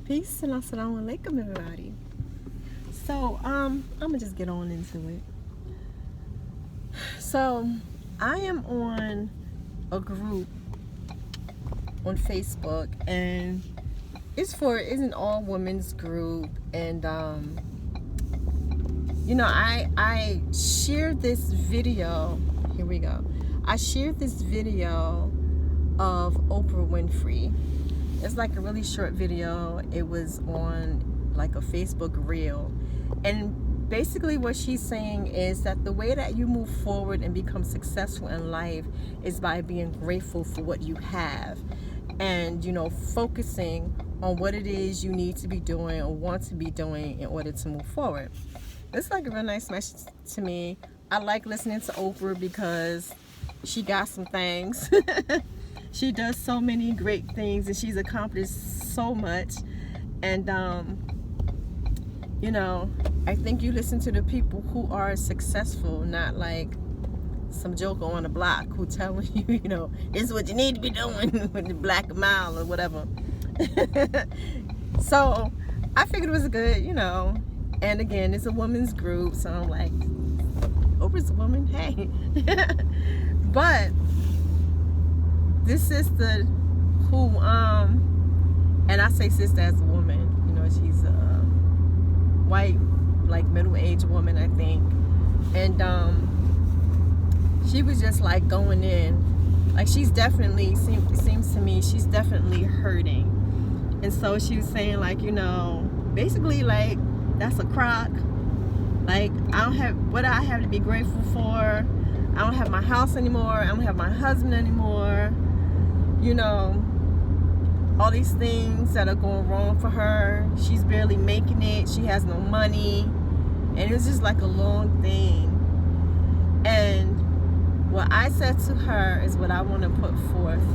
Peace and assalamu alaikum, everybody. So, I'm gonna just get on into it. So, I am on a group on Facebook, and it's an all women's group, and I shared this video. Here we go. I shared this video of Oprah Winfrey. It's like a really short video. It was on like a Facebook reel, and basically what she's saying is that the way that you move forward and become successful in life is by being grateful for what you have, and focusing on what it is you need to be doing or want to be doing in order to move forward. It's like a real nice message to me. I like listening to Oprah because she got some things. She does so many great things, and she's accomplished so much. And I think you listen to the people who are successful, not like some joker on the block who telling you, this is what you need to be doing with the black mile or whatever. So I figured it was good, and again, it's a women's group, so I'm like, Oprah's a woman, hey. But this sister who and I say sister as a woman, she's a white, like middle-aged woman, I think, and she was just like going in, like she's definitely seems to me she's definitely hurting. And so she was saying, like, basically, like, that's a crock. Like, I don't have what I have to be grateful for. I don't have my house anymore. I don't have my husband anymore. All these things that are going wrong for her. She's barely making it. She has no money. And it's just like a long thing. And what I said to her is what I want to put forth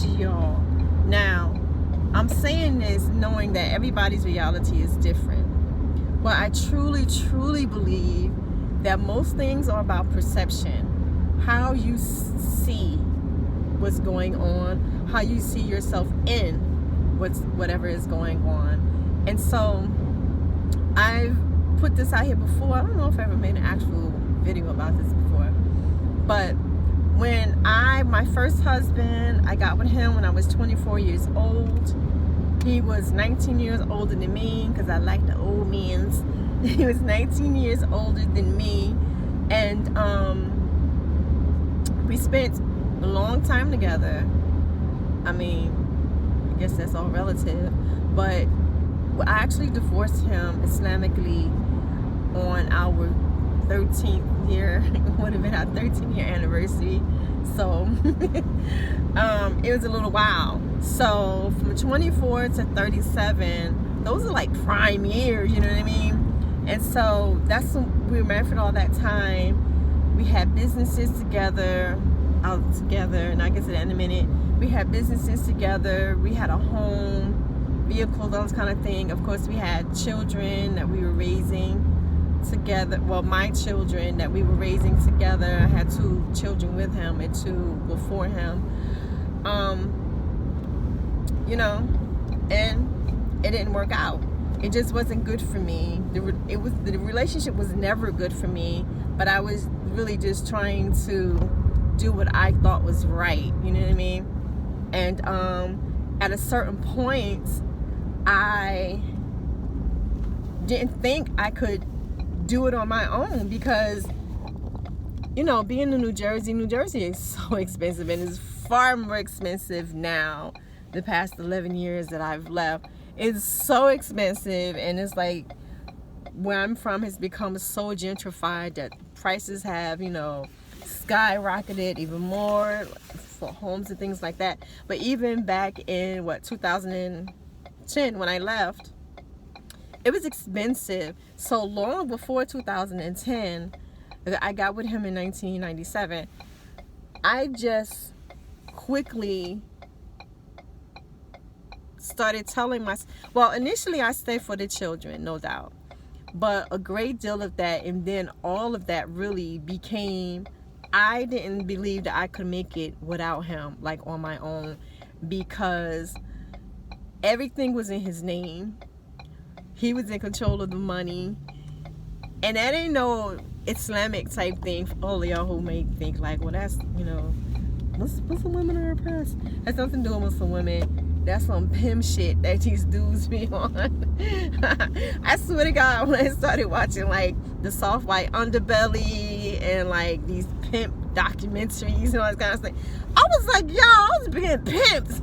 to y'all. Now, I'm saying this knowing that everybody's reality is different. But I truly, truly believe that most things are about perception. How you see what's going on, how you see yourself in whatever is going on. And so I've put this out here before. I don't know if I ever made an actual video about this before, but when my first husband, I got with him when I was 24 years old. He was 19 years older than me, because I like the old men's. He was 19 years older than me, and we spent a long time together. I mean, I guess that's all relative, but I actually divorced him Islamically on our 13th year. It would have been our 13th year anniversary. So it was a little while. So from 24 to 37, those are like prime years, you know what I mean? And so that's when we were married for all that time. We had businesses together, and I get to that in a minute. We had businesses together. We had a home, vehicles, those kind of thing. Of course, we had children that we were raising together. Well, my children that we were raising together. I had 2 children with him and 2 before him. And it didn't work out. It just wasn't good for me. The relationship was never good for me, but I was really just trying to do what I thought was right, you know what I mean? And at a certain point, I didn't think I could do it on my own, because being in New Jersey is so expensive, and it's far more expensive now. The past 11 years that I've left, it's so expensive, and it's like where I'm from has become so gentrified that prices have skyrocketed even more for homes and things like that. But even back in 2010 when I left, it was expensive. So long before 2010, I got with him in 1997. I just quickly started telling myself, well, initially I stayed for the children, no doubt, but a great deal of that, and then all of that really became, I didn't believe that I could make it without him, like on my own, because Everything was in his name. He was in control of the money. And that ain't no Islamic type thing for all of y'all who may think like, well, that's, Muslim women are oppressed. That's nothing to do with Muslim women. That's some pimp shit that these dudes be on. I swear to God, when I started watching like the soft white underbelly and like these pimp documentaries and all that kind of stuff, I was like, y'all, I was being pimped.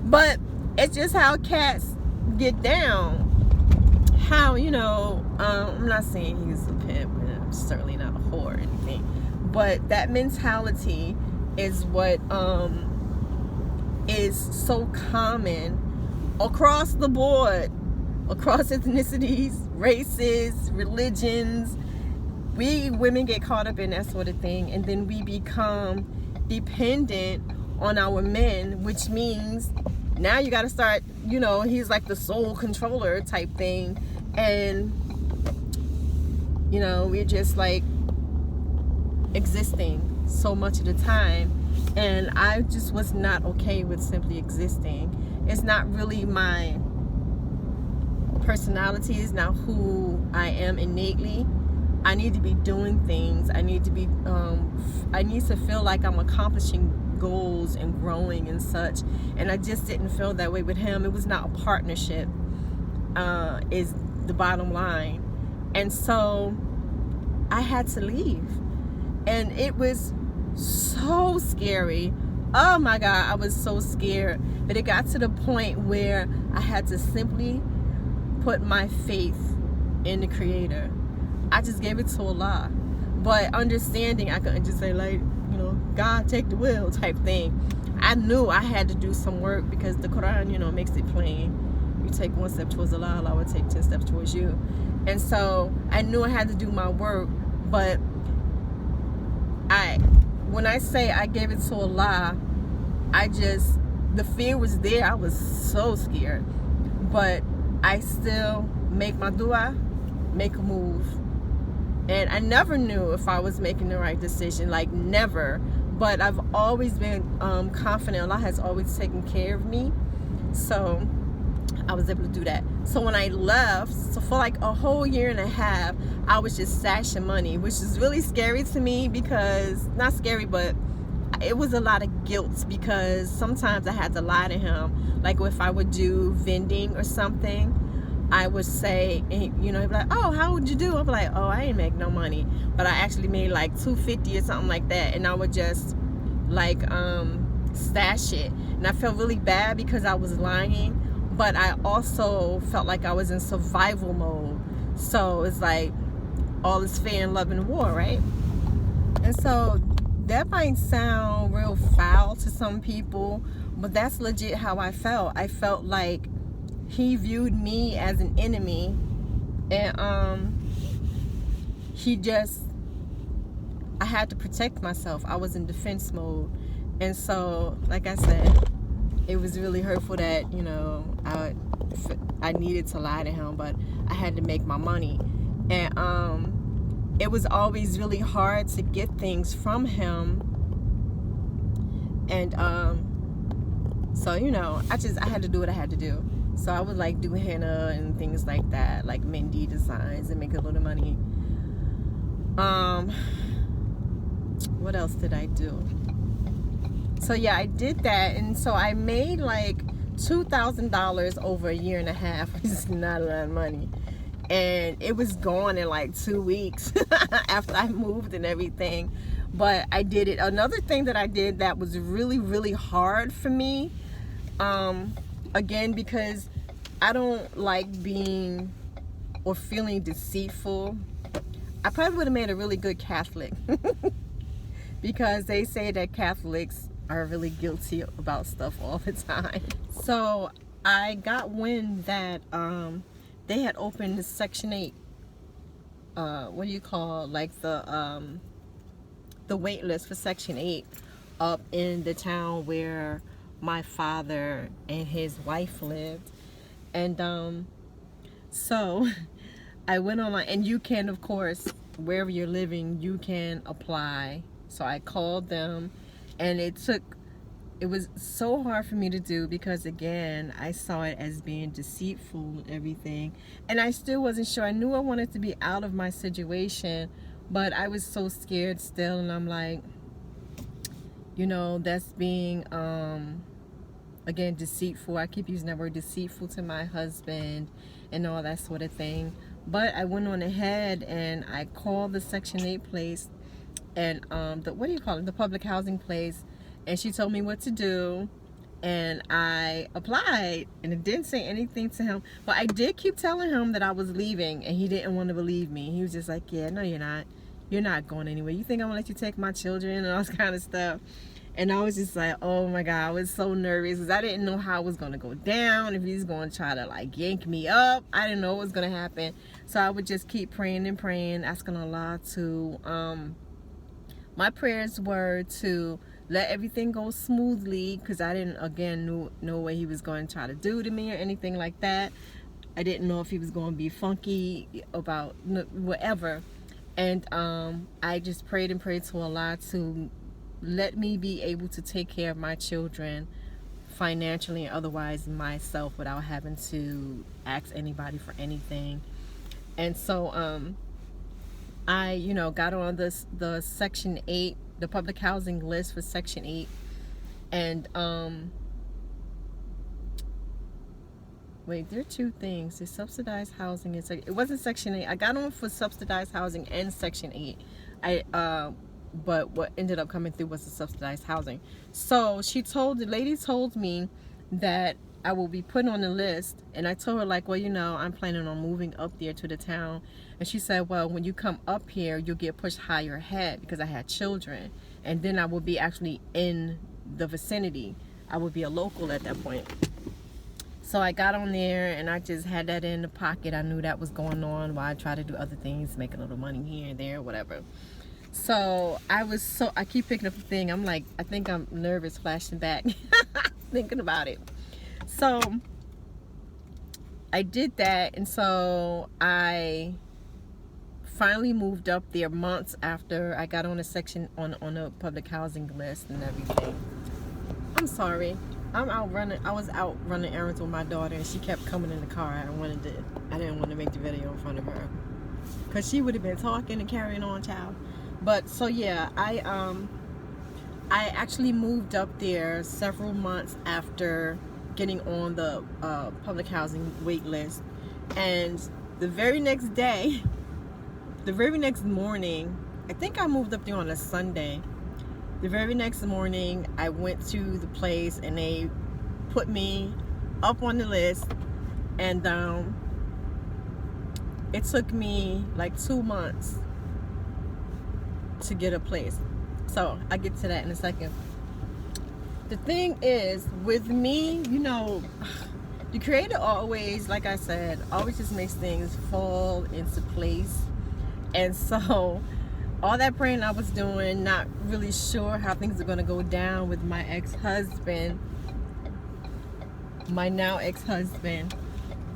But it's just how cats get down. How, I'm not saying he's a pimp, and I'm certainly not a whore or anything, but that mentality is what is so common across the board, across ethnicities, races, religions. We women get caught up in that sort of thing, and then we become dependent on our men, which means now you got to start, he's like the sole controller type thing. And, we're just like existing so much of the time. And I just was not okay with simply existing. It's not really my personality. It's not who I am innately. I need to be doing things. I need to be, I need to feel like I'm accomplishing goals and growing and such. And I just didn't feel that way with him. It was not a partnership, is the bottom line. And so I had to leave. And it was so scary. Oh my God, I was so scared. But it got to the point where I had to simply put my faith in the Creator. I just gave it to Allah. But understanding, I couldn't just say like, God take the wheel type thing. I knew I had to do some work because the Quran, makes it plain. You take one step towards Allah, Allah will take 10 steps towards you. And so I knew I had to do my work. But when I say I gave it to Allah, the fear was there. I was so scared. But I still make my dua, make a move. And I never knew if I was making the right decision, like never. But I've always been confident. Allah has always taken care of me. So I was able to do that. So when I left, so for like a whole year and a half, I was just stashing money, which is really scary to me because, not scary, but it was a lot of guilt because sometimes I had to lie to him. Like if I would do vending or something, I would say, he'd be like, oh, how would you do? I'd be like, oh, I ain't make no money. But I actually made like $250 or something like that. And I would just like stash it. And I felt really bad because I was lying. But I also felt like I was in survival mode. So it's like all is fair in love and war, right? And so that might sound real foul to some people, but that's legit how I felt. I felt like he viewed me as an enemy, and I had to protect myself. I was in defense mode. And so, like I said, it was really hurtful that, I needed to lie to him, but I had to make my money. And it was always really hard to get things from him. And so, I had to do what I had to do. So I would like do henna and things like that, like Mindy designs, and make a little money. What else did I do? So yeah, I did that, and so I made like $2,000 over a year and a half, which is not a lot of money. And it was gone in like 2 weeks after I moved and everything. But I did it. Another thing that I did that was really, really hard for me, again, because I don't like being or feeling deceitful. I probably would have made a really good Catholic because they say that Catholics are really guilty about stuff all the time. So I got wind that they had opened the Section 8, like the wait list for Section 8 up in the town where my father and his wife lived. And so I went online, and you can, of course, wherever you're living, you can apply. So I called them, and it took it was so hard for me to do because, again, I saw it as being deceitful and everything, and I still wasn't sure. I knew I wanted to be out of my situation, but I was so scared still. And I'm like, that's being again, deceitful. I keep using that word, deceitful, to my husband and all that sort of thing. But I went on ahead and I called the Section 8 place and the public housing place, and she told me what to do, and I applied, and it didn't say anything to him, but I did keep telling him that I was leaving, and he didn't want to believe me. He was just like, yeah, no, you're not going anywhere. You think I'm gonna let you take my children and all this kind of stuff? And I was just like, oh my God, I was so nervous because I didn't know how it was going to go down, if he's going to try to like yank me up. I didn't know what was going to happen. So I would just keep praying and praying, asking Allah to, my prayers were to let everything go smoothly, because I didn't, again, know what he was going to try to do to me or anything like that. I didn't know if he was going to be funky about whatever. And I just prayed and prayed to Allah to let me be able to take care of my children financially and otherwise myself without having to ask anybody for anything. And so I got on the Section 8, the public housing list for Section 8, and wait, there are two things. There's subsidized housing and it wasn't Section 8. I got on for subsidized housing and Section 8. But what ended up coming through was the subsidized housing. So the lady told me that I will be put on the list, and I told her, like, well, I'm planning on moving up there to the town. And she said, well, when you come up here, you'll get pushed higher ahead, because I had children, and then I will be actually in the vicinity. I would be a local at that point. So I got on there, and I just had that in the pocket. I knew that was going on while I tried to do other things, make a little money here and there, whatever. So I keep picking up the thing. I'm like, I think I'm nervous, flashing back, thinking about it. So I did that, and so I finally moved up there months after I got on a section on a public housing list and everything. I'm sorry. I was out running errands with my daughter, and she kept coming in the car. I didn't want to make the video in front of her, because she would have been talking and carrying on, child. But so yeah, I actually moved up there several months after getting on the public housing wait list, and the very next morning, I think I moved up there on a Sunday. The very next morning, I went to the place, and they put me up on the list, and it took me like 2 months to get a place. So I get to that in a second. The thing is, with me, the Creator always, like I said, always just makes things fall into place. And so all that praying I was doing, not really sure how things are going to go down with my ex-husband, my now ex-husband,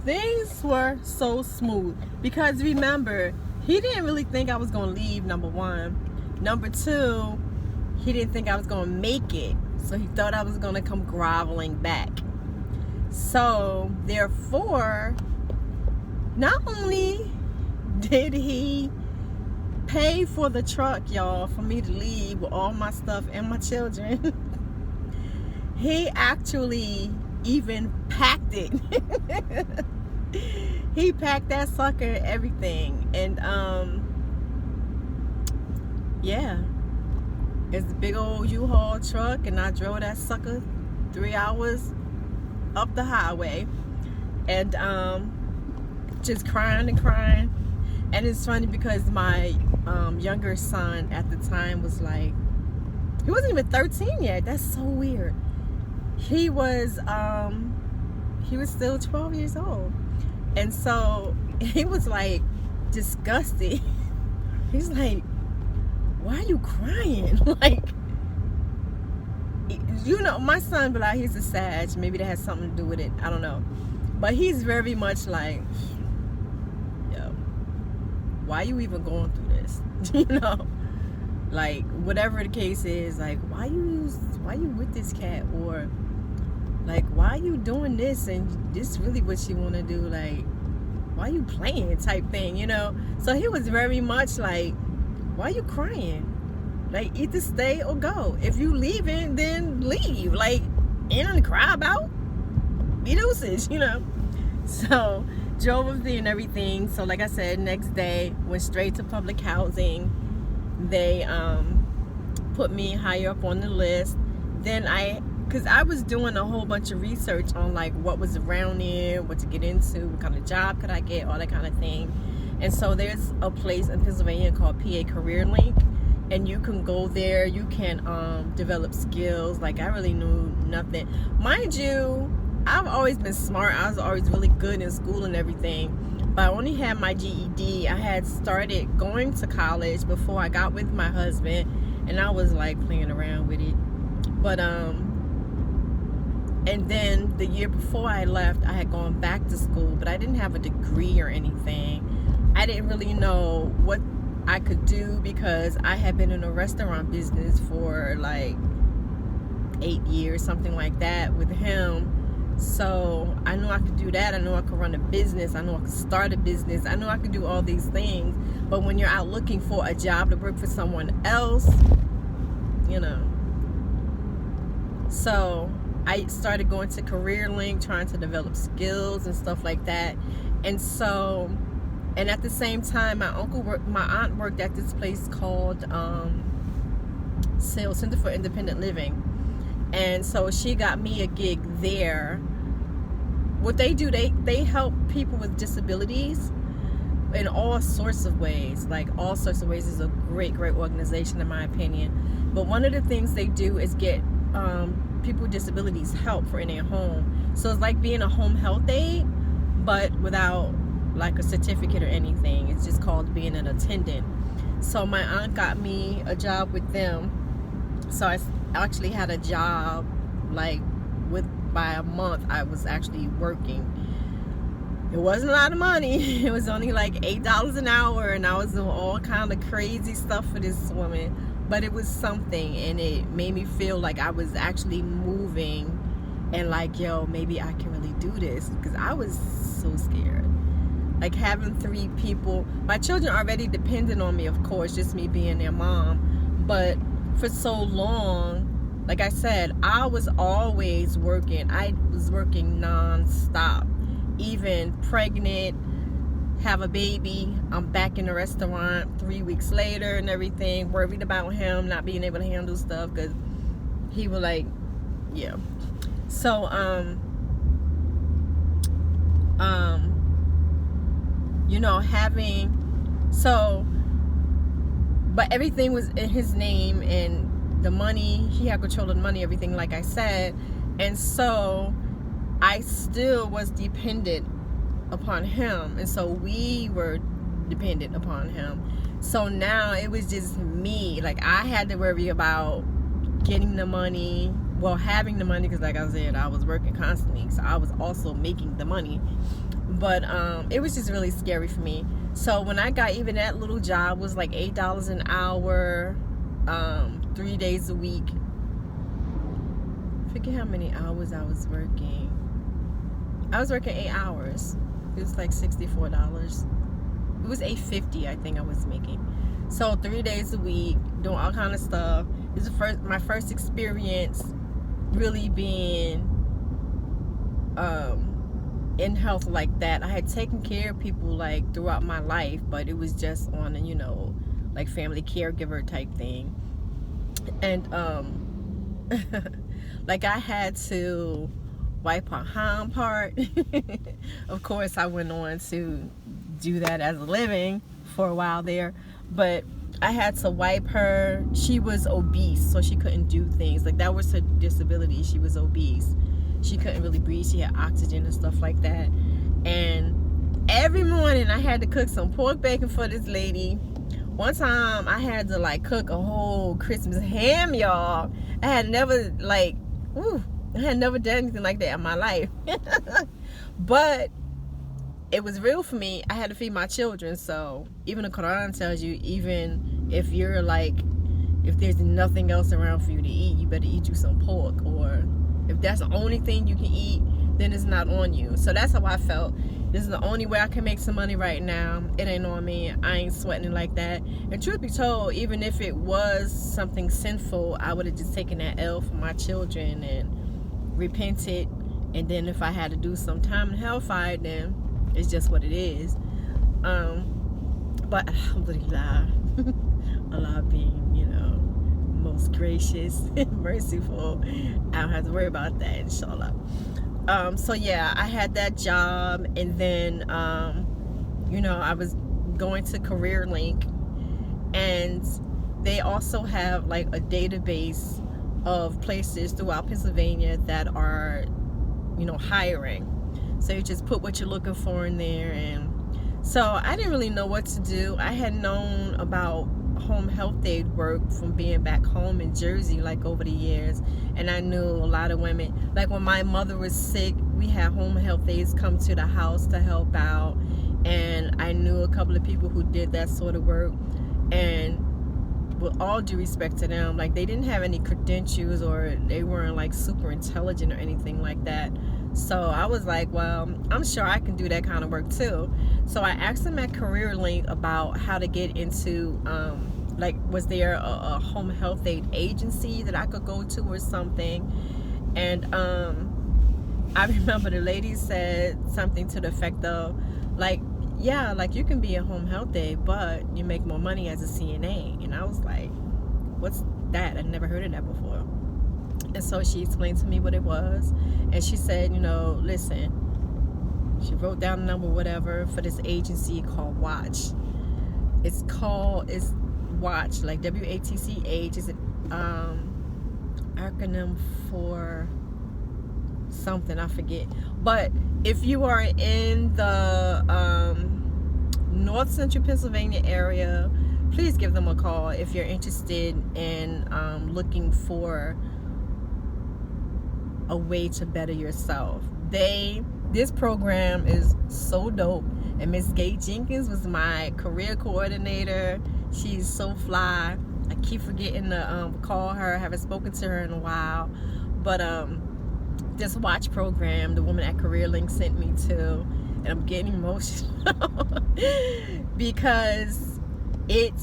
things were so smooth. Because remember, he didn't really think I was going to leave, number one. Number two, he didn't think I was going to make it. So he thought I was going to come groveling back. So therefore, not only did he pay for the truck, y'all, for me to leave with all my stuff and my children, he actually even packed it. He packed that sucker and everything. And yeah, it's a big old U-Haul truck, and I drove that sucker 3 hours up the highway, and just crying and crying. And it's funny because my younger son at the time was like, he wasn't even 13 yet. That's so weird. He was still 12 years old, and so he was like disgusted. He's like, why are you crying? Like, my son, but he's a Sag. Maybe that has something to do with it. I don't know. But he's very much like, yo, why are you even going through this? Like, whatever the case is, like, why are you why you with this cat? Or like, why are you doing this? And this really what you want to do? Like, why you playing type thing, you know? So he was very much like, why are you crying? Like, either stay or go. If you leaving, then leave. Like, ain't nothing to cry about. Be deuces, you know? So, drove up there and everything. So, like I said, next day, went straight to public housing. They put me higher up on the list. Then because I was doing a whole bunch of research on like what was around there, what to get into, what kind of job could I get, all that kind of thing. And so there's a place in Pennsylvania called PA Career Link, and you can go there, you can develop skills. Like, I really knew nothing. Mind you, I've always been smart. I was always really good in school and everything, but I only had my GED. I had started going to college before I got with my husband, and I was like playing around with it. But and then the year before I left, I had gone back to school, but I didn't have a degree or anything. I didn't really know what I could do because I had been in a restaurant business for like 8 years, something like that, with him. So I knew I could do that. I knew I could run a business. I knew I could start a business. I knew I could do all these things. But when you're out looking for a job to work for someone else, you know. So I started going to CareerLink, trying to develop skills and stuff like that. And so, and at the same time, my aunt worked at this place called Center for Independent Living. And so she got me a gig there. What they do, they help people with disabilities in all sorts of ways. Like, all sorts of ways. Is a great organization in my opinion. But one of the things they do is get people with disabilities help for in their home. So it's like being a home health aide, but without like a certificate or anything. It's just called being an attendant. So my aunt got me a job with them. So I actually had a job, like, by a month I was actually working. It wasn't a lot of money. It was only like $8 an hour, and I was doing all kind of crazy stuff for this woman. But it was something, and it made me feel like I was actually moving, and like, yo, maybe I can really do this, because I was so scared. Like, having 3 people, my children already depended on me, of course, just me being their mom. But for so long, like I said, I was always working. I was working non-stop. Even pregnant, have a baby, I'm back in the restaurant 3 weeks later and everything, worried about him not being able to handle stuff, because he was like, yeah. So you know, but everything was in his name, and the money, he had control of the money, everything, like I said. And so I still was dependent upon him, and so we were dependent upon him. So now it was just me. Like, I had to worry about getting the money, well, having the money, because like I said, I was working constantly, so I was also making the money. But it was just really scary for me. So when I got, even that little job was like $8 an hour, 3 days a week. I forget how many hours I was working. I was working 8 hours. It was like $64. It was $8.50, I think I was making. So 3 days a week, doing all kind of stuff. This was my first experience really being in health like that. I had taken care of people like throughout my life, but it was just on a, you know, like family caregiver type thing. And like, I had to wipe her hind part. Of course, I went on to do that as a living for a while there, but I had to wipe her. She was obese, so she couldn't do things. Like, that was her disability. She was obese. She couldn't really breathe. She had oxygen and stuff like that. And every morning I had to cook some pork bacon for this lady. One time I had to like cook a whole Christmas ham, y'all. I had never I had never done anything like that in my life. But it was real for me. I had to feed my children. So even the Quran tells you, even if you're like if there's nothing else around for you to eat, you better eat you some pork. Or if that's the only thing you can eat, then it's not on you. So that's how I felt. This is the only way I can make some money right now. It ain't on me. I ain't sweating it like that. And truth be told, even if it was something sinful, I would have just taken that L for my children and repented. And then if I had to do some time in hellfire, then it's just what it is. But alhamdulillah, Allah being, you know, most gracious and merciful, I don't have to worry about that, inshallah. So yeah, I had that job, and then you know, I was going to CareerLink, and they also have like a database of places throughout Pennsylvania that are, you know, hiring. So you just put what you're looking for in there. And so I didn't really know what to do. I had known about home health aid work from being back home in Jersey, like over the years, and I knew a lot of women. Like when my mother was sick, we had home health aides come to the house to help out, and I knew a couple of people who did that sort of work. And with all due respect to them, like they didn't have any credentials, or they weren't like super intelligent or anything like that. So I was like, well, I'm sure I can do that kind of work too. So I asked them at CareerLink about how to get into, like, was there a home health aid agency that I could go to or something? And I remember the lady said something to the effect of, like, yeah, like you can be a home health aide, but you make more money as a CNA. And I was like, what's that? I'd never heard of that before. And so she explained to me what it was, and she said, you know, listen, she wrote down the number, whatever, for this agency called Watch. It's Watch, like WATCH is an acronym for something, I forget. But if you are in the North Central Pennsylvania area, please give them a call if you're interested in looking for a way to better yourself. This program is so dope, and Miss Gay Jenkins was my career coordinator. She's so fly. I keep forgetting to call her. I haven't spoken to her in a while, but this Watch program, the woman at CareerLink sent me to, and I'm getting emotional because it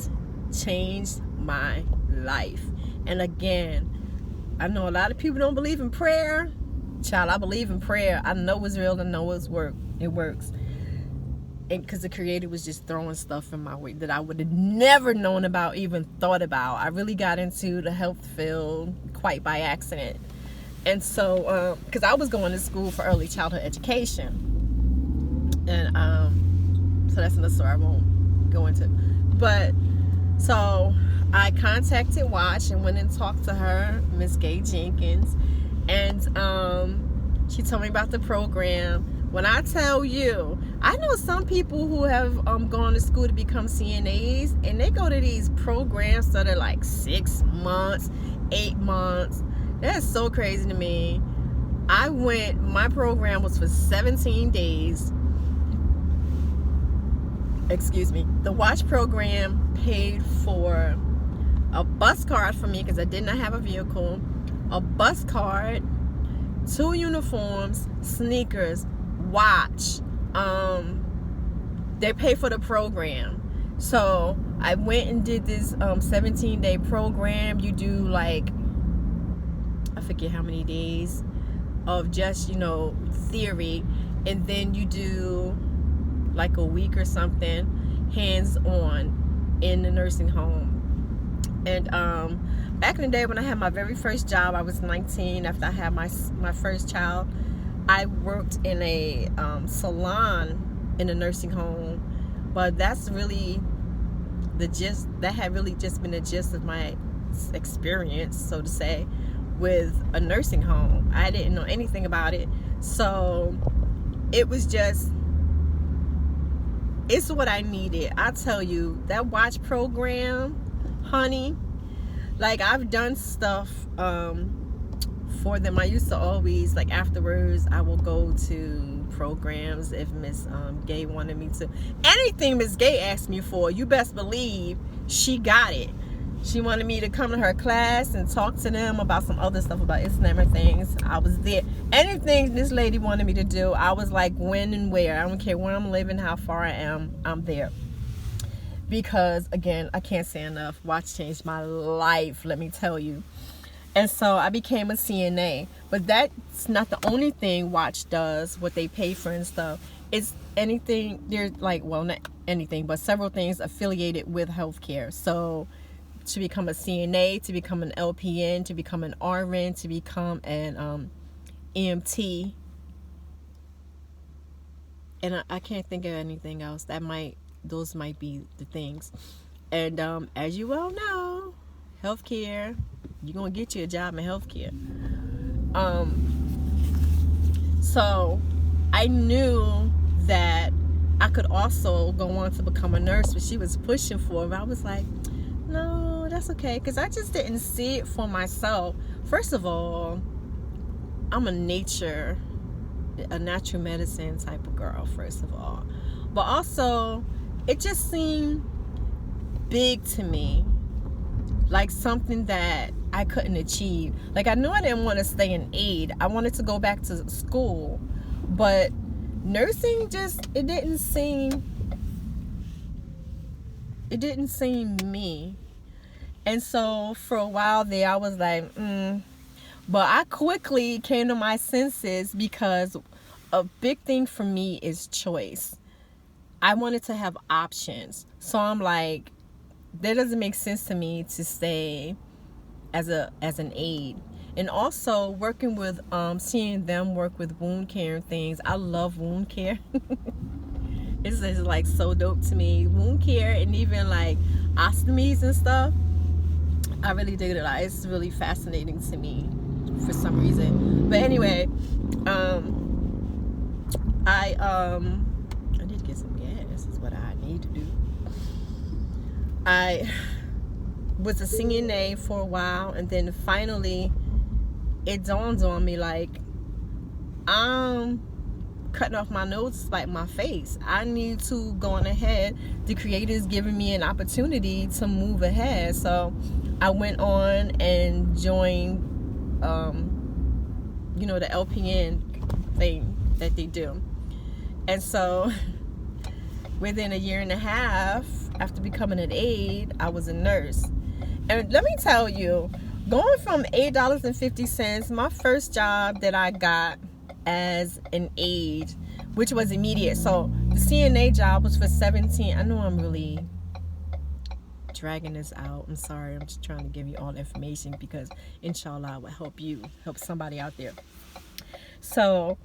changed my life. And again, I know a lot of people don't believe in prayer. Child, I believe in prayer. I know it's real. I know it works. And because the Creator was just throwing stuff in my way that I would have never known about, even thought about. I really got into the health field quite by accident. And so, because I was going to school for early childhood education. And so that's another story I won't go into. But, so I contacted Watch and went and talked to her, Miss Gay Jenkins. And she told me about the program. When I tell you, I know some people who have gone to school to become CNAs, and they go to these programs that are like 6 months, 8 months. That's so crazy to me. My program was for 17 days. Excuse me. The Watch program paid for a bus card for me because I did not have a vehicle, a bus card, 2 uniforms, sneakers, Watch. They pay for the program. So I went and did this 17-day program. You do like, I forget how many days of just, you know, theory, and then you do like a week or something hands-on in the nursing home. And back in the day when I had my very first job, I was 19 after I had my first child. I worked in a salon in a nursing home, but that's really the gist. That had really just been the gist of my experience, so to say, with a nursing home. I didn't know anything about it, so it was just, it's what I needed. I tell you, that Watch program, honey, like I've done stuff for them. I used to always, like afterwards, I will go to programs if Miss Gay wanted me to. Anything Miss Gay asked me for, you best believe she got it. She wanted me to come to her class and talk to them about some other stuff about Islamic things. I was there. Anything this lady wanted me to do, I was like, when and where. I don't care where I'm living, how far I am, I'm there. Because, again, I can't say enough. Watch changed my life, let me tell you. And so I became a CNA. But that's not the only thing Watch does, what they pay for and stuff. It's anything, there's like, well, not anything, but several things affiliated with healthcare. So to become a CNA, to become an LPN, to become an RN, to become an EMT. And I can't think of anything else. Those might be the things. And as you well know, healthcare, you're going to get you a job in healthcare. So I knew that I could also go on to become a nurse, but she was pushing for it. But I was like, no, that's okay, because I just didn't see it for myself. First of all, I'm a natural medicine type of girl, first of all. But also, it just seemed big to me, like something that I couldn't achieve. Like, I knew I didn't want to stay an aide. I wanted to go back to school, but nursing it didn't seem me. And so for a while there, I was like, But I quickly came to my senses, because a big thing for me is choice. I wanted to have options. So I'm like, that doesn't make sense to me to stay as an aide. And also working with seeing them work with wound care and things. I love wound care. It's just like so dope to me. Wound care and even like ostomies and stuff. I really dig it. It's really fascinating to me for some reason. But anyway, I need to get some gas. Is what I need to do. I was a CNA for a while, and then finally it dawned on me, like, I'm cutting off my nose to spite my face. I need to go on ahead. The Creator is giving me an opportunity to move ahead. So I went on and joined the LPN thing that they do. And so within a year and a half after becoming an aide, I was a nurse. And let me tell you, going from $8.50, my first job that I got as an aide, which was immediate. So the CNA job was for $17. I know I'm really dragging this out. I'm sorry. I'm just trying to give you all the information, because inshallah I will help somebody out there. So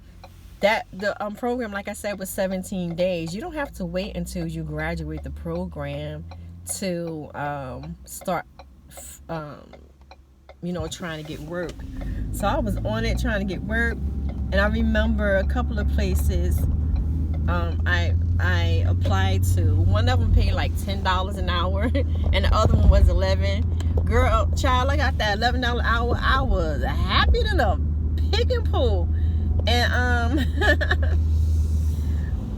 that the program, like I said, was 17 days. You don't have to wait until you graduate the program to start trying to get work. So I was on it trying to get work, and I remember a couple of places I applied to. One of them paid like $10 an hour, and the other one was $11. Girl, child, I got that $11 an hour. I was happy than a pig and pool. And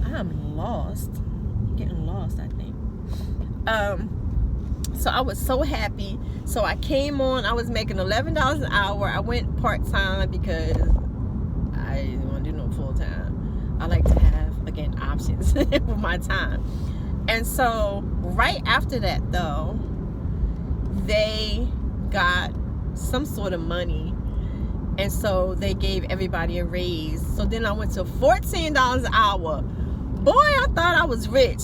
I'm lost. Getting lost, I think. So I was so happy. So I came on. I was making $11 an hour. I went part-time because I didn't want to do no full-time. I like to have, again, options with my time. And so right after that, though, they got some sort of money. And so they gave everybody a raise. So then I went to $14 an hour. Boy, I thought I was rich.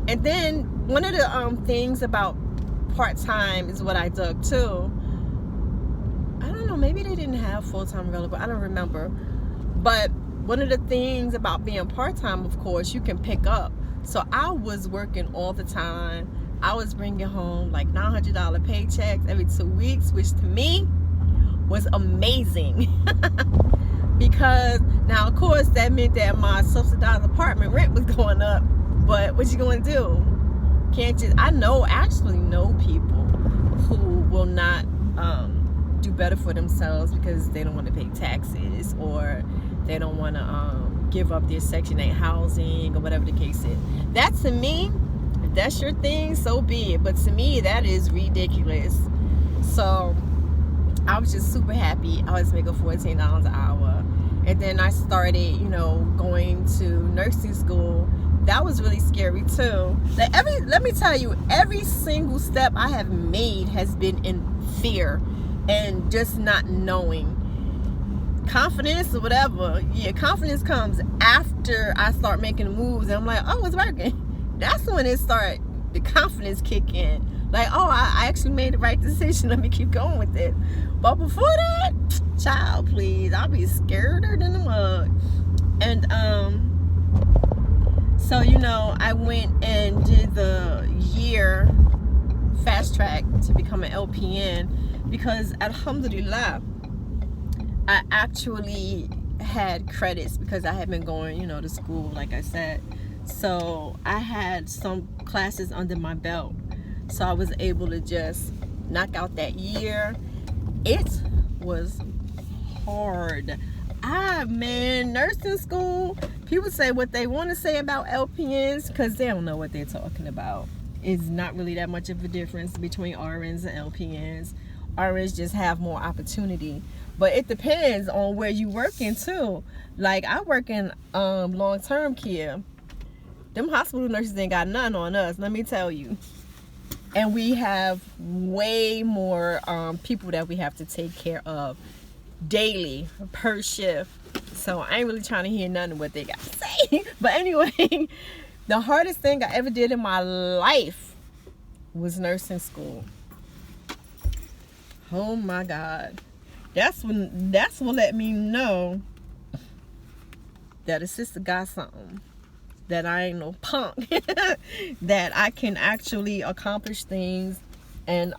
And then one of the things about part-time is what I dug too. I don't know, maybe they didn't have full-time available. I don't remember. But one of the things about being part-time, of course, you can pick up. So I was working all the time. I was bringing home like $900 paychecks every 2 weeks, which to me was amazing. Because now, of course, that meant that my subsidized apartment rent was going up. But what you gonna do? I actually know people who will not do better for themselves because they don't want to pay taxes, or they don't want to give up their Section 8 housing, or whatever the case is. That, to me, that's your thing, so be it. But to me, that is ridiculous. So I was just super happy. I was making $14 an hour. And then I started, going to nursing school. That was really scary too. Let me tell you, every single step I have made has been in fear and just not knowing. Confidence or whatever. Yeah, confidence comes after I start making moves, and I'm like, oh, it's working. That's when the confidence kick in. Like, oh, I actually made the right decision. Let me keep going with it. But before that, child, please, I'll be scareder than the mug. And so I went and did the year fast track to become an LPN because, alhamdulillah, I actually had credits because I had been going, to school, like I said. So I had some classes under my belt. So I was able to just knock out that year. It was hard. Man, nursing school, people say what they want to say about LPNs because they don't know what they're talking about. It's not really that much of a difference between RNs and LPNs. RNs just have more opportunity. But it depends on where you work in too. Like, I work in long-term care. Them hospital nurses ain't got nothing on us, let me tell you. And we have way more people that we have to take care of daily, per shift. So I ain't really trying to hear none of what they got to say. But anyway, the hardest thing I ever did in my life was nursing school. Oh my God. That's when let me know that a sister got something. That I ain't no punk. That I can actually accomplish things. And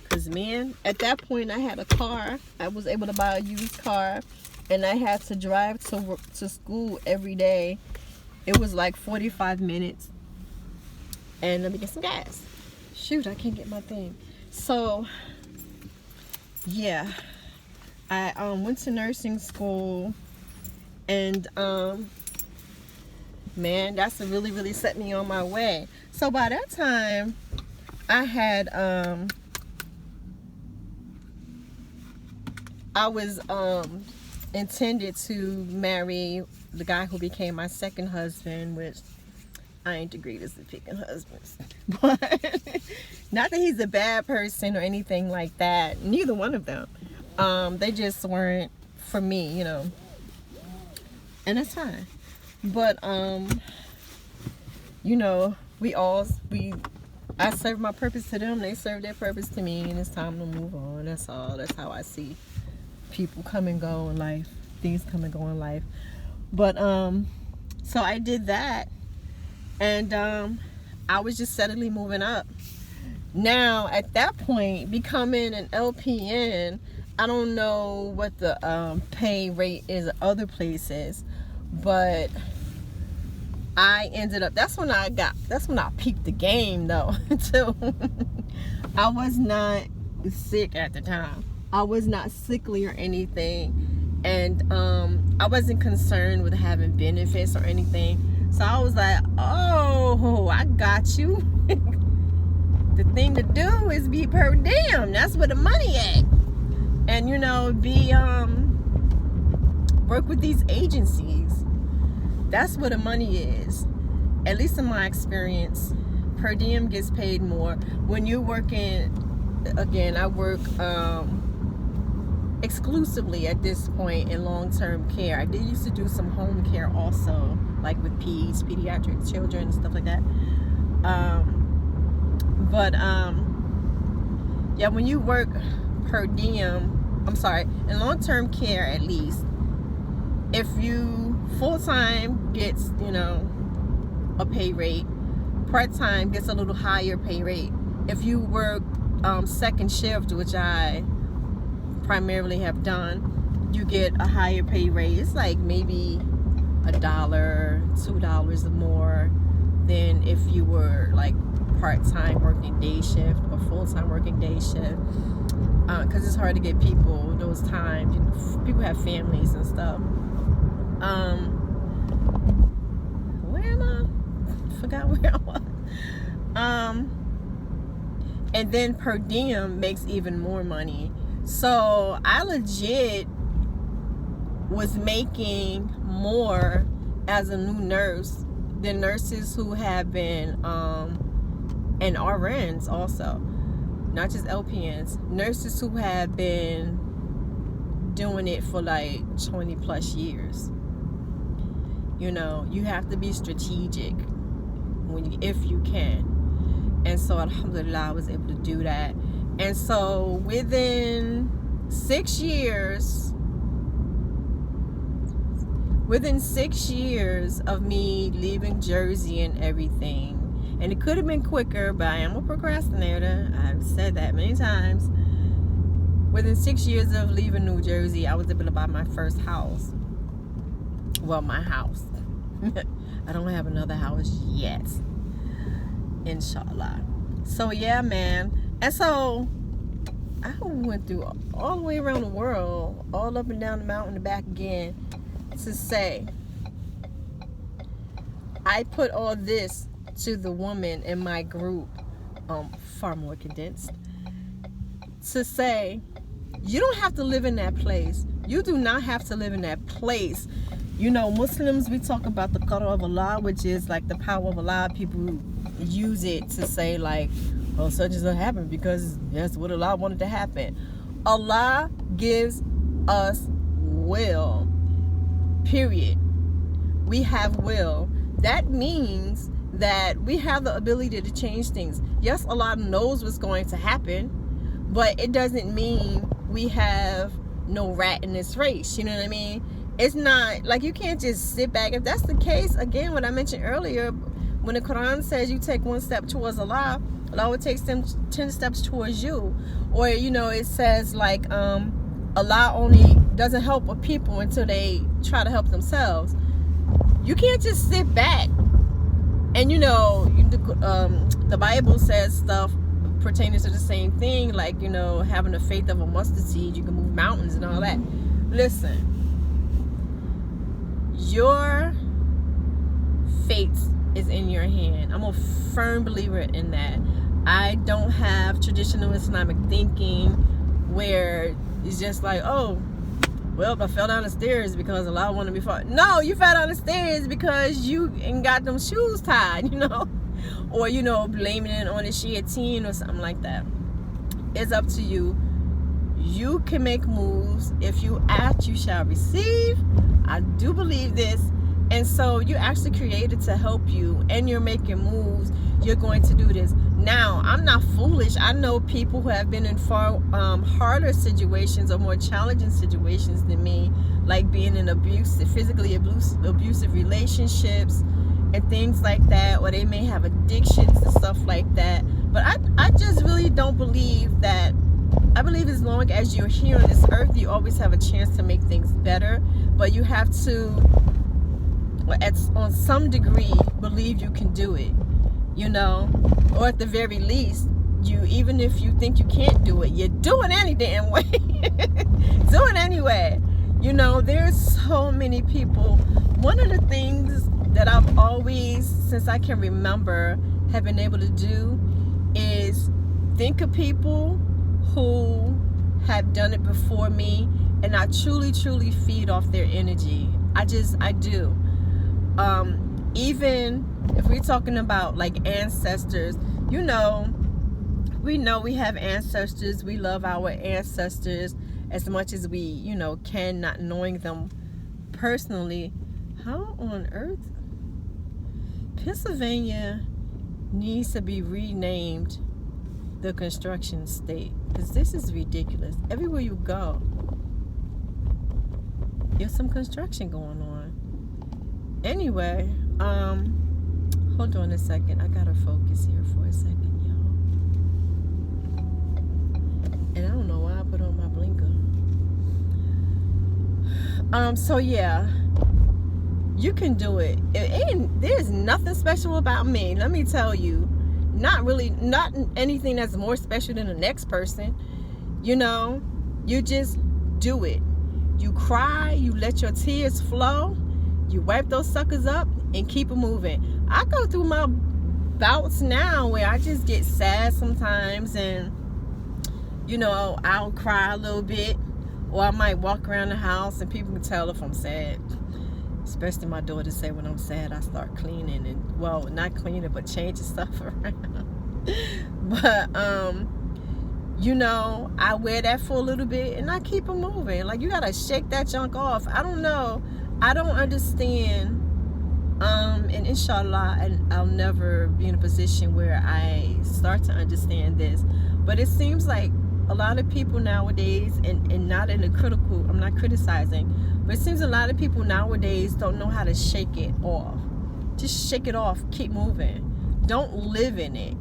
because, man, at that point I had a car. I was able to buy a used car. And I had to drive to school every day. It was like 45 minutes. And let me get some gas. Shoot, I can't get my thing. So, yeah. I went to nursing school. And, man, that's what really set me on my way. So by that time, I had, I was, intended to marry the guy who became my second husband, which I ain't the greatest at picking husbands. But, not that he's a bad person or anything like that. Neither one of them. They just weren't for me, And that's fine. But I served my purpose to them, they served their purpose to me, and it's time to move on. That's all. That's how I see people come and go in life. Things come and go in life. But so I did that, and I was just steadily moving up. Now at that point, becoming an LPN, I don't know what the pay rate is at other places, but I ended up, that's when I peaked the game though, too. I was not sick at the time. I was not sickly or anything, and I wasn't concerned with having benefits or anything. So I was like, oh, I got you. The thing to do is be per diem. That's where the money at. And work with these agencies. That's where the money is. At least in my experience, per diem gets paid more. When you're working, again, I work exclusively at this point in long-term care. I did used to do some home care also, like with pediatric children and stuff like that. Yeah, when you work per diem, in long-term care at least, if you full-time gets, a pay rate, part-time gets a little higher pay rate. If you work second shift, which I primarily have done, you get a higher pay rate. It's like maybe $1, $2 more than if you were like part-time working day shift or full-time working day shift, because it's hard to get people those times. People have families and stuff. Where am I? and then per diem makes even more money. So I legit was making more as a new nurse than nurses who have been and RNs also, not just LPNs, nurses who have been doing it for like 20 plus years. You know, you have to be strategic if you can. And so alhamdulillah, I was able to do that. And so within 6 years of me leaving Jersey and everything, and it could have been quicker, but I am a procrastinator. I've said that many times. Within 6 years of leaving New Jersey, I was able to buy my first house. Well, my house. I don't have another house yet. Inshallah. So yeah, man. And so I went through all the way around the world, all up and down the mountain and back again, to say I put all this to the woman in my group, far more condensed, to say you don't have to live in that place. You do not have to live in that place. You know, Muslims, we talk about the qadr of Allah, which is like the power of Allah. People use it to say like, oh, such and such happened because that's what Allah wanted to happen. Allah gives us will, period. We have will. That means that we have the ability to change things. Yes, Allah knows what's going to happen, but it doesn't mean we have no rat in this race. You know what I mean? It's not like you can't just sit back. If that's the case, again, what I mentioned earlier, when the Quran says you take one step towards Allah, Allah will take 10 steps towards you. Or, you know, it says like Allah only doesn't help a people until they try to help themselves. You can't just sit back. And, you know, the Bible says stuff pertaining to the same thing, like, you know, having the faith of a mustard seed, you can move mountains and all that. Listen, your fate is in your hand. I'm a firm believer in that. I don't have traditional Islamic thinking where it's just like, oh, well, I fell down the stairs because Allah wanted me to fall. No, you fell down the stairs because you ain't got them shoes tied, you know? Or, you know, blaming it on a shayateen or something like that. It's up to you. You can make moves. If you ask, you shall receive. I do believe this. And so you're actually created to help you, and you're making moves. You're going to do this. Now, I'm not foolish. I know people who have been in far harder situations or more challenging situations than me, like being in physically abusive relationships and things like that, or they may have addictions and stuff like that. But I just really don't believe that. I believe as long as you're here on this earth, you always have a chance to make things better. But you have to, on some degree, believe you can do it, you know? Or at the very least, even if you think you can't do it, you're doing any damn way. Do it anyway. You know, there's so many people. One of the things that I've always, since I can remember, have been able to do is think of people who have done it before me, and I truly feed off their energy. I do. Even if we're talking about like ancestors, you know we have ancestors. We love our ancestors as much as we, you know, can, not knowing them personally. How on earth? Pennsylvania needs to be renamed the construction state, because this is ridiculous. Everywhere you go, there's some construction going on. Anyway, hold on a second. I gotta focus here for a second, y'all. And I don't know why I put on my blinker. So yeah, you can do it. There's nothing special about me, let me tell you. Not anything that's more special than the next person. You know, you just do it. You cry, you let your tears flow, you wipe those suckers up and keep it moving. I go through my bouts now where I just get sad sometimes, and I'll cry a little bit, or I might walk around the house and people can tell if I'm sad. Especially my daughter say when I'm sad, I start cleaning, and well, not cleaning, but changing stuff around. But I wear that for a little bit and I keep it moving. Like, you gotta shake that junk off. I don't know. I don't understand. And inshallah, and I'll never be in a position where I start to understand this. But it seems like a lot of people nowadays, and not in a critical, I'm not criticizing, but it seems a lot of people nowadays don't know how to shake it off. Just shake it off. Keep moving. Don't live in it.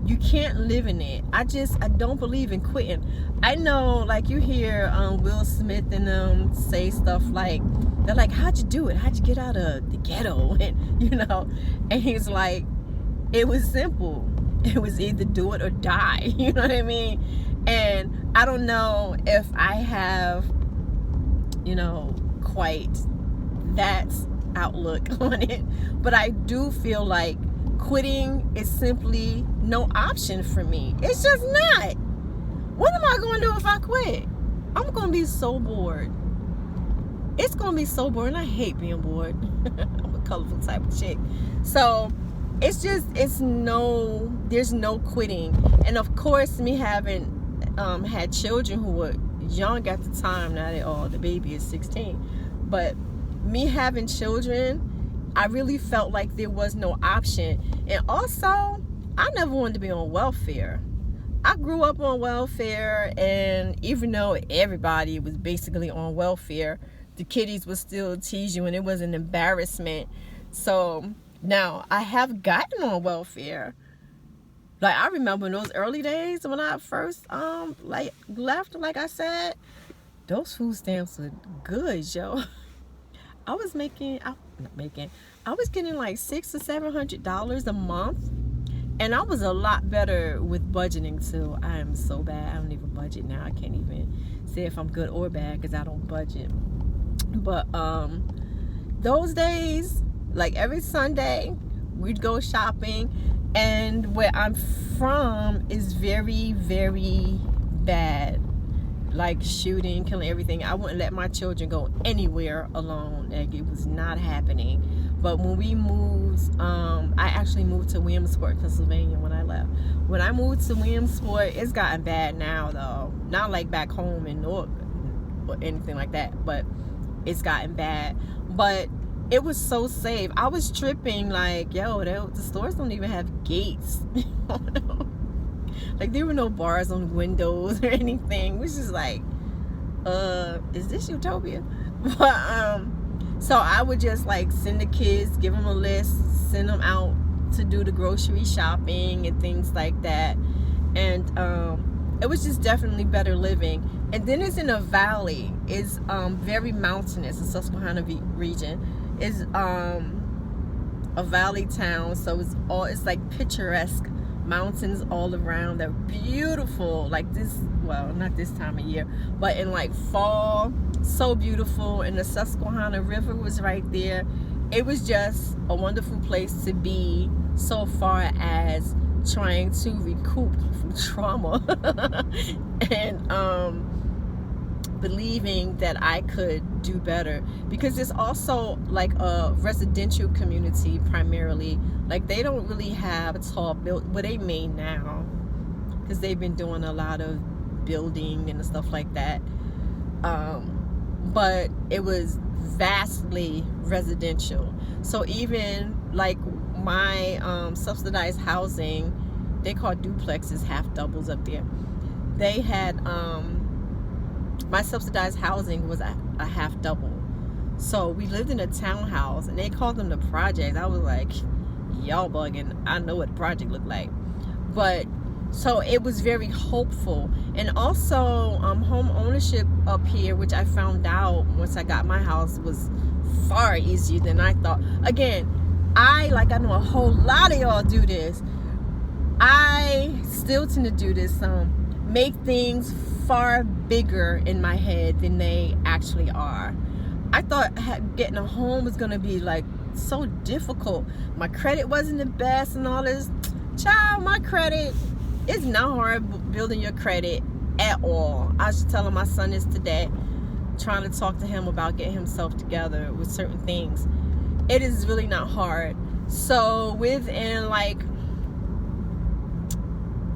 You can't live in it. I don't believe in quitting. I know, like, you hear Will Smith and them say stuff like, they're like, how'd you do it? How'd you get out of the ghetto? And he's like, it was simple. It was either do it or die. You know what I mean? And I don't know if I have, quite that outlook on it, but I do feel like quitting is simply no option for me. It's just not. What am I going to do if I quit? I'm going to be so bored. It's going to be so boring. I hate being bored. I'm a colorful type of chick. So there's no quitting. And of course, me having had children who were young at the time, now the baby is 16, but me having children, I really felt like there was no option. And also, I never wanted to be on welfare. I grew up on welfare, and even though everybody was basically on welfare, the kiddies would still tease you, and it was an embarrassment. So now I have gotten on welfare. Like, I remember in those early days when I first left, like I said, those food stamps were good, yo. I was getting like $600 or $700 a month, and I was a lot better with budgeting too. I am so bad. I don't even budget now. I can't even say if I'm good or bad because I don't budget. But those days, like every Sunday, we'd go shopping, and where I'm from is very, very bad. Like shooting, killing, everything. I wouldn't let my children go anywhere alone. Like, it was not happening. But when we moved, I actually moved to Williamsport, Pennsylvania when I left. When I moved to Williamsport, it's gotten bad now though. Not like back home in North or anything like that, but it's gotten bad. But it was so safe. I was tripping like, yo, the stores don't even have gates. Like, there were no bars on windows or anything, which is like, is this utopia? But so I would just like send the kids, give them a list, send them out to do the grocery shopping and things like that. And it was just definitely better living. And then it's in a valley. It's very mountainous. The Susquehanna region is a valley town, so it's like picturesque. Mountains all around. They're beautiful. Like this, well, not this time of year, but in like fall, so beautiful. And the Susquehanna River was right there. It was just a wonderful place to be, so far as trying to recoup from trauma and believing that I could do better, because it's also like a residential community primarily. Like, they don't really have tall build, well, they may now, because they've been doing a lot of building and stuff like that, but it was vastly residential. So even like my subsidized housing, they call duplexes half doubles up there. They had my subsidized housing was a half double. So we lived in a townhouse, and they called them the projects. I was like, y'all bugging. I know what the project looked like. But so it was very hopeful. And also home ownership up here, which I found out once I got my house, was far easier than I thought. Again, I know a whole lot of y'all do this. I still tend to do this, make things far bigger in my head than they actually are. I thought getting a home was gonna be like so difficult. My credit wasn't the best and all this. Child, my credit, it's not hard building your credit at all. I was just telling my son this today, trying to talk to him about getting himself together with certain things. It is really not hard. So within like,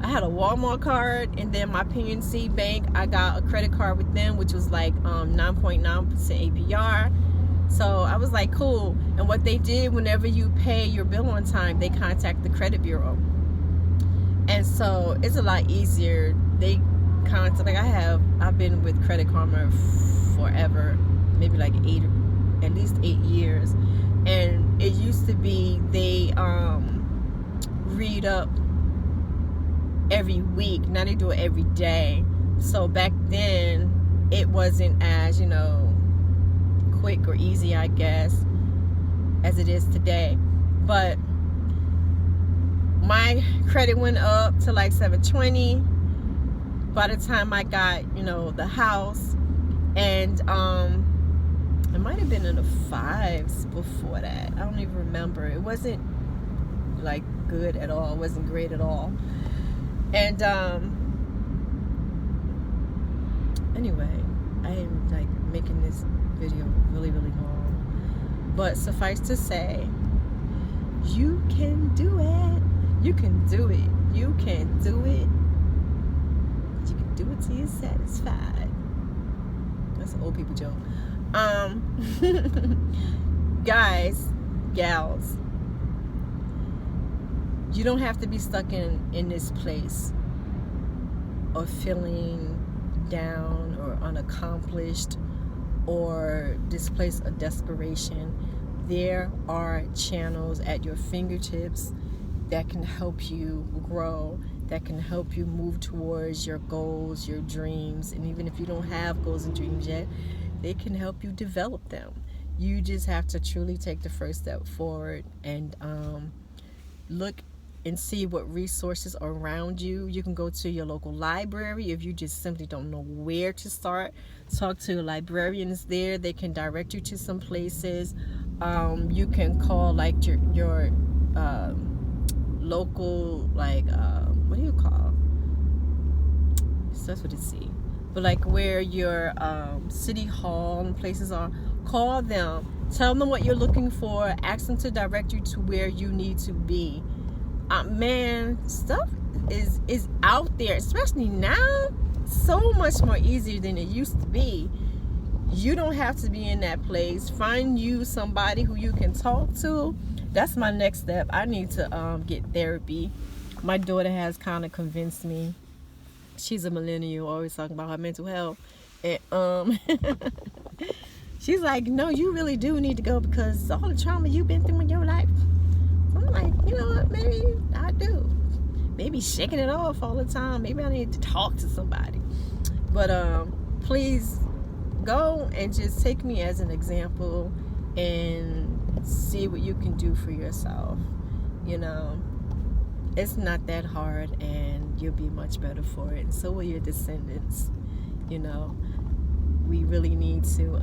I had a Walmart card, and then my PNC bank, I got a credit card with them, which was like 9.9% APR. So I was like, cool. And what they did, whenever you pay your bill on time, they contact the credit bureau. And so it's a lot easier. They contact, like I've been with Credit Karma forever, maybe like at least 8 years. And it used to be they read up every week. Now they do it every day. So back then it wasn't as, quick or easy, I guess, as it is today. But my credit went up to like 720 by the time I got, the house. And it might have been in the 5s before that. I don't even remember. It wasn't like good at all. It wasn't great at all. And anyway, I am like making this video really, really long. But suffice to say, you can do it. You can do it. You can do it. You can do it till you're satisfied. That's an old people joke. Guys, gals, you don't have to be stuck in this place of feeling down or unaccomplished or this place of desperation. There are channels at your fingertips that can help you grow, that can help you move towards your goals, your dreams. And even if you don't have goals and dreams yet, they can help you develop them. You just have to truly take the first step forward and look and see what resources are around you. You can go to your local library if you just simply don't know where to start. Talk to librarians there. They can direct you to some places. You can call like your local, like what do you call? Starts with a C. But like where your city hall and places are, call them. Tell them what you're looking for. Ask them to direct you to where you need to be. Man, stuff is out there, especially now, so much more easier than it used to be. You don't have to be in that place. Find you somebody who you can talk to. That's my next step. I need to get therapy. My daughter has kind of convinced me. She's a millennial, always talking about her mental health. And she's like, no, you really do need to go because all the trauma you've been through in your life. I'm like, you know what, maybe I do. Maybe shaking it off all the time. Maybe I need to talk to somebody. But please go and just take me as an example and see what you can do for yourself. It's not that hard, and you'll be much better for it. And so will your descendants. We really need to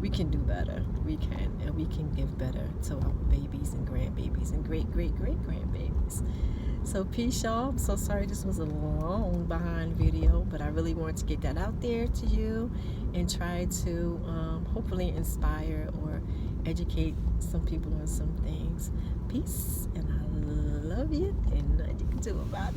we can do better. We can, and we can give better to our babies and grandbabies and great-great-great-grandbabies. So peace, y'all. I'm so sorry this was a long behind video, but I really wanted to get that out there to you and try to hopefully inspire or educate some people on some things. Peace, and I love you, and nothing you can do about it.